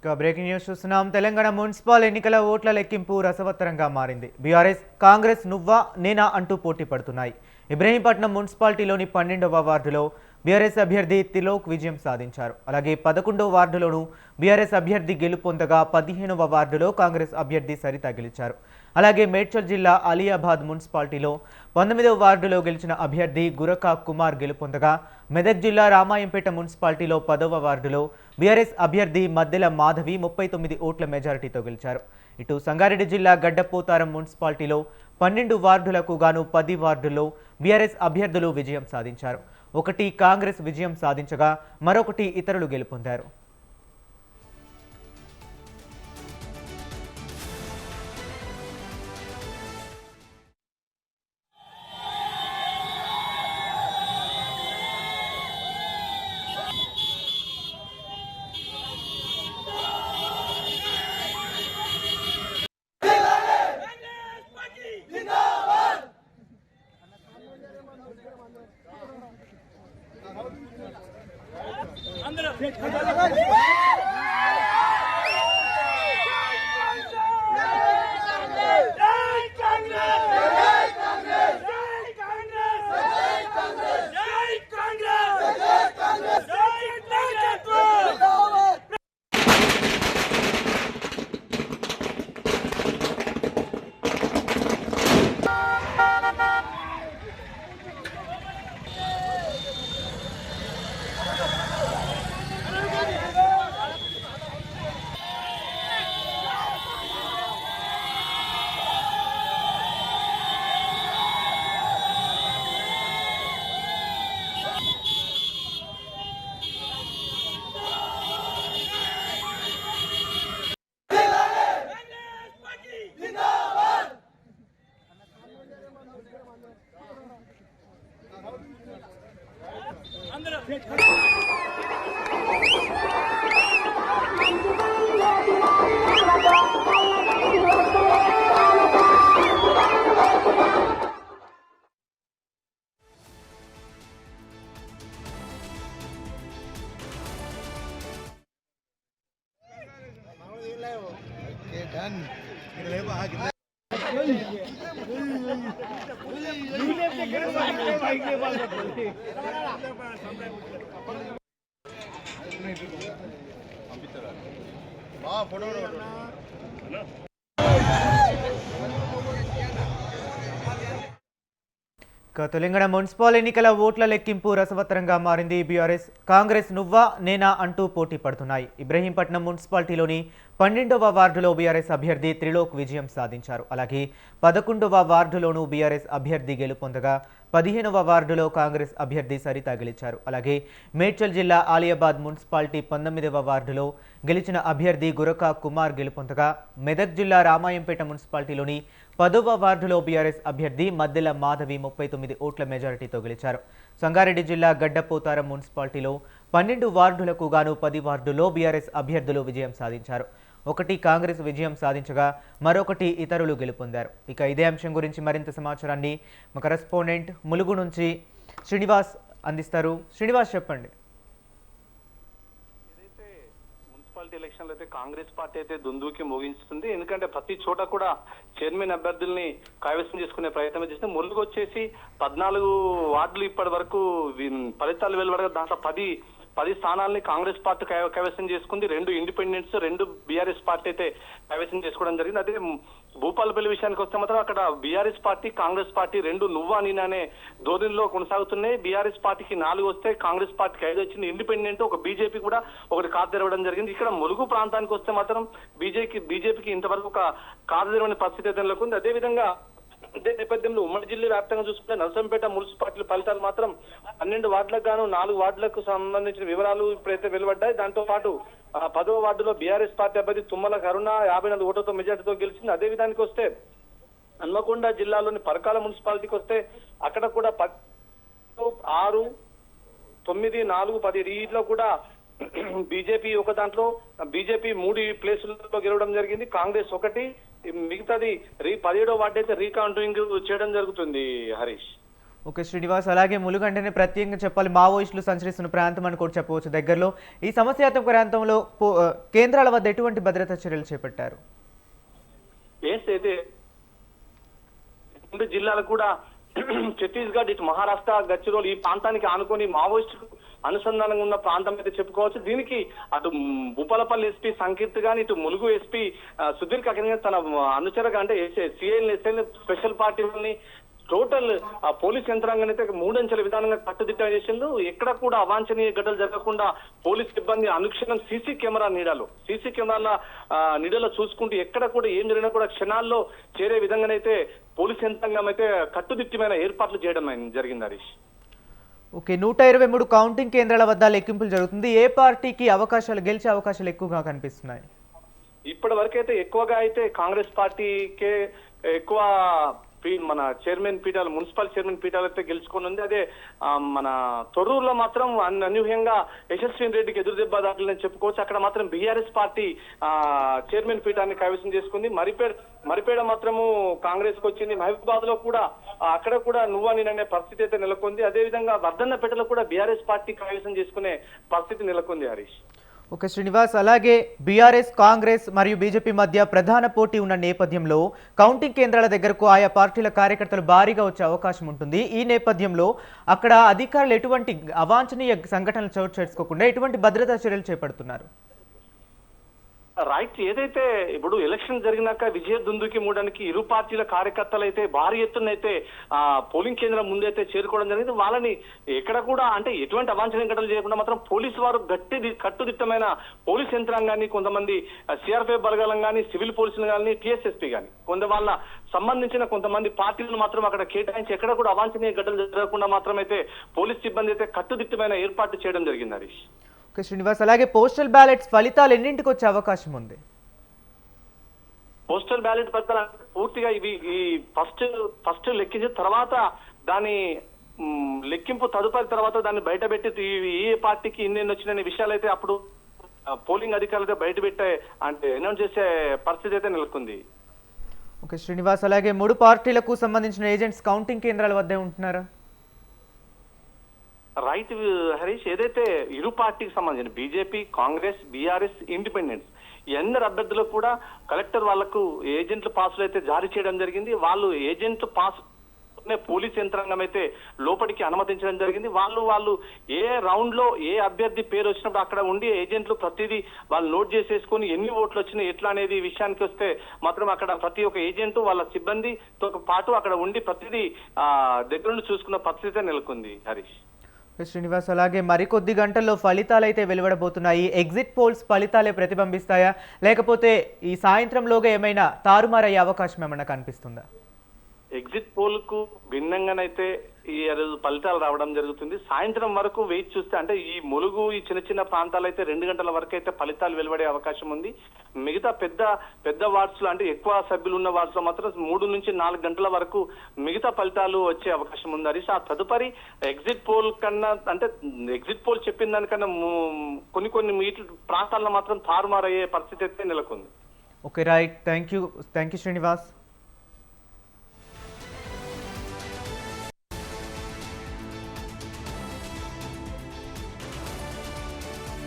ఇక breaking news చూస్తున్నాం. Telangana municipal ఎన్నికల ఓట్ల లెక్కింపు రసవత్తరంగా మారింది. బీఆర్ఎస్, కాంగ్రెస్ నువ్వా నేనా అంటూ పోటీ పడుతున్నాయి. ఇబ్రహీంపట్నం మున్సిపాలిటీలోని 12వ వార్డులో బీఆర్ఎస్ అభ్యర్థి తిలోక్ విజయం సాధించారు. అలాగే 11వ వార్డులోనూ బీఆర్ఎస్ అభ్యర్థి గెలుపొందగా 15వ వార్డులో కాంగ్రెస్ అభ్యర్థి సరిత గెలిచారు. అలాగే మేడ్చల్ జిల్లా అలియాబాద్ మున్సిపాలిటీలో 19వ వార్డులో గెలిచిన అభ్యర్థి గురకా కుమార్ గెలుపొందగా, మెదక్ జిల్లా రామాయంపేట మున్సిపాలిటీలో 10వ వార్డులో బీఆర్ఎస్ అభ్యర్థి మద్దెల మాధవి 39 ఓట్ల మెజారిటీతో గెలిచారు. ఇటు సంగారెడ్డి జిల్లా గడ్డపోతారం మున్సిపాలిటీలో 12 వార్డులకు గాను 10 వార్డుల్లో బీఆర్ఎస్ అభ్యర్థులు విజయం సాధించారు. ఒకటి కాంగ్రెస్ విజయం సాధించగా మరొకటి ఇతరులు గెలుపొందారు. తెలంగాణ మున్సిపల్ ఎన్నికల ఓట్ల లెక్కింపు రసవత్తరంగా మారింది. బీఆర్ఎస్, కాంగ్రెస్ నువ్వా నేనా అంటూ పోటీ పడుతున్నాయి. ఇబ్రహీంపట్నం మున్సిపాలిటీలోని 12వ వార్డులో బీఆర్ఎస్ అభ్యర్థి త్రిలోక్ విజయం సాధించారు. అలాగే 11వ వార్డులోనూ బీఆర్ఎస్ అభ్యర్థి గెలుపొందగా 15వ వార్డులో కాంగ్రెస్ అభ్యర్థి సరిత గెలిచారు. అలాగే మేడ్చల్ జిల్లా ఆలియాబాద్ మున్సిపాలిటీ 19వ వార్డులో గెలిచిన అభ్యర్థి గురకా కుమార్ గెలుపొందగా, మెదక్ జిల్లా రామాయంపేట మున్సిపాలిటీలోని 10వ వార్డులో బీఆర్ఎస్ అభ్యర్థి మద్దెల మాధవి 39 ఓట్ల మెజారిటీతో గెలిచారు. సంగారెడ్డి జిల్లా గడ్డపోతారం మున్సిపాలిటీలో 12 వార్డులకు గాను 10 వార్డుల్లో బీఆర్ఎస్ అభ్యర్థులు విజయం సాధించారు. ఒకటి కాంగ్రెస్ విజయం సాధించగా మరొకటి ఇతరులు గెలుపొందారు. ఇక ఇదే అంశం గురించి మరింత సమాచారాన్ని మా కరెస్పాండెంట్ ములుగు నుంచి శ్రీనివాస్ అందిస్తారు. శ్రీనివాస్, చెప్పండి. మున్సిపాలిటీ ఎలక్షన్లు అయితే కాంగ్రెస్ పార్టీ అయితే దుందుకి మోగించుతుంది. ఎందుకంటే ప్రతి చోట కూడా చైర్మన్ అభ్యర్థుల్ని కైవసం చేసుకునే ప్రయత్నం చేస్తే ములుగు వచ్చేసి 14 వార్డులు ఇప్పటి వరకు ఫలితాలు వెలువడగా దాంట్లో 10 స్థానాలని కాంగ్రెస్ పార్టీ కైవసం చేసుకుంది. 2 ఇండిపెండెంట్స్, 2 బీఆర్ఎస్ పార్టీ అయితే కైవసం చేసుకోవడం జరిగింది. అదే భూపాలపల్లి విషయానికి వస్తే మాత్రం అక్కడ బీఆర్ఎస్ పార్టీ, కాంగ్రెస్ పార్టీ 2 నువ్వా నేనా అనే ధోరణిలో కొనసాగుతున్నాయి. బీఆర్ఎస్ పార్టీకి 4 వస్తే కాంగ్రెస్ పార్టీకి 5 వచ్చింది. ఇండిపెండెంట్, ఒక బీజేపీ కూడా ఒకటి కారు తెరవడం జరిగింది. ఇక్కడ ములుగు ప్రాంతానికి వస్తే మాత్రం బీజేపీకి ఇంతవరకు ఒక కారు తెరవని పరిస్థితి అయితే నెలకొంది. అదేవిధంగా ఇదే నేపథ్యంలో ఉమ్మడి జిల్లా వ్యాప్తంగా చూసుకుంటే నరసంపేట మున్సిపాలిటీ ఫలితాలు మాత్రం 12 వార్డులకు గాను 4 వార్డులకు సంబంధించిన వివరాలు ఇప్పుడైతే వెలువడ్డాయి. దాంతో పాటు 10వ వార్డులో బీఆర్ఎస్ పార్టీ అభ్యర్థి తుమ్మల కరుణ 54 ఓట్లతో మెజార్టీతో గెలిచింది. అదే విధానికి వస్తే హన్మకొండ జిల్లాలోని పరకాల మున్సిపాలిటీకి వస్తే అక్కడ కూడా 6, 9, 4, 10 వీటిలో కూడా బీజేపీ ఒక దాంట్లో బీజేపీ 3 ప్లేసుల్లో గెలవడం జరిగింది. కాంగ్రెస్ 1, మిగతాది 17వ వార్డు అయితే రీకౌంటింగ్ చేయడం జరుగుతుంది. హరీష్, ఓకే శ్రీనివాస్, అలాగే ములుగంటనే ప్రత్యేకంగా చెప్పాలి మావోయిస్టులు సంచరిస్తున్న ప్రాంతం అని కూడా చెప్పవచ్చు దగ్గరలో. ఈ సమస్యాత్మక ప్రాంతంలో కేంద్రాల వద్ద ఎటువంటి భద్రతా చర్యలు చేపట్టారు? అయితే రెండు జిల్లాలు కూడా ఛత్తీస్గఢ్, ఇటు మహారాష్ట్ర, గచ్చిరోల్ ఈ ప్రాంతానికి ఆనుకొని మావోయిస్టు అనుసంధానంగా ఉన్న ప్రాంతం అయితే చెప్పుకోవచ్చు. దీనికి అటు భూపాలపల్లి ఎస్పీ సంకీర్త్ గాని, ఇటు ములుగు ఎస్పీ సుధీర్ కకిన్ తన అనుచరగా అంటే సిఐఎల్ స్పెషల్ పార్టీలని టోటల్ పోలీస్ యంత్రాంగాన్ని అయితే మూడంచెల విధానంగా కట్టుదిట్టం చేసిండు. ఎక్కడ కూడా అవాంఛనీయ ఘటనలు జరగకుండా పోలీస్ సిబ్బంది అనుక్షణం సీసీ కెమెరాల నీడలో చూసుకుంటూ ఎక్కడ కూడా ఏం జరిగినా కూడా క్షణాల్లో చేరే విధంగానైతే పోలీస్ యంత్రాంగం అయితే కట్టుదిట్టమైన ఏర్పాట్లు చేయడం జరిగింది హరీష్. ఓకే, 123 కౌంటింగ్ కేంద్రాల వద్ద లెక్కింపులు జరుగుతుంది. ఏ పార్టీకి గెలిచే అవకాశాలు ఎక్కువగా కనిపిస్తున్నాయి? ఇప్పటి వరకైతే ఎక్కువగా అయితే కాంగ్రెస్ పార్టీకే ఎక్కువ మన మున్సిపల్ చైర్మన్ పీఠాలు అయితే గెలుచుకొని ఉంది. అదే మన తొర్రూరులో మాత్రం అనూహ్యంగా యశస్విని రెడ్డికి ఎదురు దెబ్బ దాఖలని చెప్పుకోవచ్చు. అక్కడ మాత్రం బీఆర్ఎస్ పార్టీ చైర్మన్ పీఠాన్ని కైవసం చేసుకుంది. మరిపేడ మాత్రము కాంగ్రెస్ కు వచ్చింది. మహబూబాద్ లో కూడా అక్కడ కూడా నువ్వా నేననే పరిస్థితి అయితే నెలకొంది. అదేవిధంగా వర్ధన్నపేటలో కూడా బీఆర్ఎస్ పార్టీ కైవసం చేసుకునే పరిస్థితి నెలకొంది హరీష్. ఓకే శ్రీనివాస్, అలాగే బీఆర్ఎస్, కాంగ్రెస్ మరియు బీజేపీ మధ్య ప్రధాన పోటీ ఉన్న నేపథ్యంలో కౌంటింగ్ కేంద్రాల దగ్గరకు ఆయా పార్టీల కార్యకర్తలు భారీగా వచ్చే అవకాశం ఉంటుంది. ఈ నేపథ్యంలో అక్కడ అధికారులు ఎటువంటి అవాంఛనీయ సంఘటనలు చోటు చేసుకోకుండా ఎటువంటి భద్రతా చర్యలు చేపడుతున్నారు? రైట్, ఏదైతే ఇప్పుడు ఎలక్షన్ జరిగినాక విజయ దుందుకి మూడానికి ఇరు పార్టీల కార్యకర్తలు అయితే భారీ ఎత్తున అయితే పోలింగ్ కేంద్రం ముందైతే చేరుకోవడం జరిగింది. వాళ్ళని ఎక్కడ కూడా అంటే ఎటువంటి అవాంఛనీయ ఘటనలు చేయకుండా మాత్రం పోలీసు వారు కట్టుదిట్టమైన పోలీస్ యంత్రాంగాన్ని, కొంతమంది సిఆర్పిఎఫ్ బలగాలను కానీ, సివిల్ పోలీసులు కానీ, టీఎస్ఎస్పీ కానీ వాళ్ళ సంబంధించిన కొంతమంది పార్టీలను మాత్రం అక్కడ కేటాయించి ఎక్కడ కూడా అవాంఛనీయ ఘటనలు జరగకుండా మాత్రం అయితే పోలీస్ సిబ్బంది అయితే కట్టుదిట్టమైన ఏర్పాట్లు చేయడం జరిగింది హరీష్. ఓకే శ్రీనివాస్, అలాగే పోస్టల్ బ్యాలెట్స్ ఫలితాలు ఎన్నింటికి వచ్చే అవకాశం ఉంది? పోస్టల్ బ్యాలెట్ ఫలితాలు పూర్తిగా ఇవి ఈ ఫస్ట్ లెక్కించిన తర్వాత దాని లెక్కింపు తదుపరి తర్వాత దాన్ని బయటపెట్టి ఏ పార్టీకి ఇన్ని వచ్చిన విషయాలు అయితే అప్పుడు పోలింగ్ అధికారులు బయట పెట్టే అంటే అనౌన్స్ చేసే పరిస్థితి అయితే నెలకొంది. ఓకే శ్రీనివాస్, అలాగే 3 పార్టీలకు సంబంధించిన ఏజెంట్స్ కౌంటింగ్ కేంద్రాల వద్దే ఉంటున్నారా? రైట్ హరీష్, ఏదైతే ఇరు పార్టీకి సంబంధించిన బీజేపీ, కాంగ్రెస్, బీఆర్ఎస్, ఇండిపెండెన్స్ ఈ అందరు అభ్యర్థులకు కూడా కలెక్టర్ వాళ్లకు ఏజెంట్ల పాసులు అయితే జారీ చేయడం జరిగింది. వాళ్ళు ఏజెంట్ పాస్ పోలీస్ యంత్రాంగం అయితే లోపలికి అనుమతించడం జరిగింది. వాళ్ళు ఏ రౌండ్ లో ఏ అభ్యర్థి పేరు వచ్చినప్పుడు అక్కడ ఉండి ఏజెంట్లు ప్రతిదీ వాళ్ళు నోట్ చేసేసుకొని ఎన్ని ఓట్లు వచ్చినాయి ఎట్లా అనేది విషయానికి వస్తే మాత్రం అక్కడ ప్రతి ఒక్క ఏజెంట్ వాళ్ళ సిబ్బందితో పాటు అక్కడ ఉండి ప్రతిదీ దగ్గర నుండి చూసుకున్న పరిస్థితి నెలకొంది హరీష్. శ్రీనివాస్, అలాగే మరికొద్ది గంటల్లో ఫలితాలు అయితే వెలువడబోతున్నాయి. ఎగ్జిట్ పోల్స్ ఫలితాలే ప్రతిబింబిస్తాయా, లేకపోతే ఈ సాయంత్రంలోగా ఏమైనా తారుమారయ్యే అవకాశం ఏమైనా కనిపిస్తుందా? ఎగ్జిట్ పోల్ కు భిన్నంగానైతే ఈ ఫలితాలు రావడం జరుగుతుంది. సాయంత్రం వరకు వెయిట్ చూస్తే అంటే ఈ ములుగు ఈ చిన్న ప్రాంతాలు అయితే 2 గంటల వరకు అయితే ఫలితాలు వెలువడే అవకాశం ఉంది. మిగతా పెద్ద వార్డ్స్ లో అంటే ఎక్కువ సభ్యులు ఉన్న వార్డ్స్ లో మాత్రం 3 నుంచి 4 గంటల వరకు మిగతా ఫలితాలు వచ్చే అవకాశం ఉంది హరీష్. ఆ తదుపరి ఎగ్జిట్ పోల్ కన్నా అంటే ఎగ్జిట్ పోల్ చెప్పిన దానికన్నా కొన్ని ప్రాంతాల్లో మాత్రం తారుమారయ్యే పరిస్థితి అయితే నెలకొంది. Okay right, thank you Srinivas.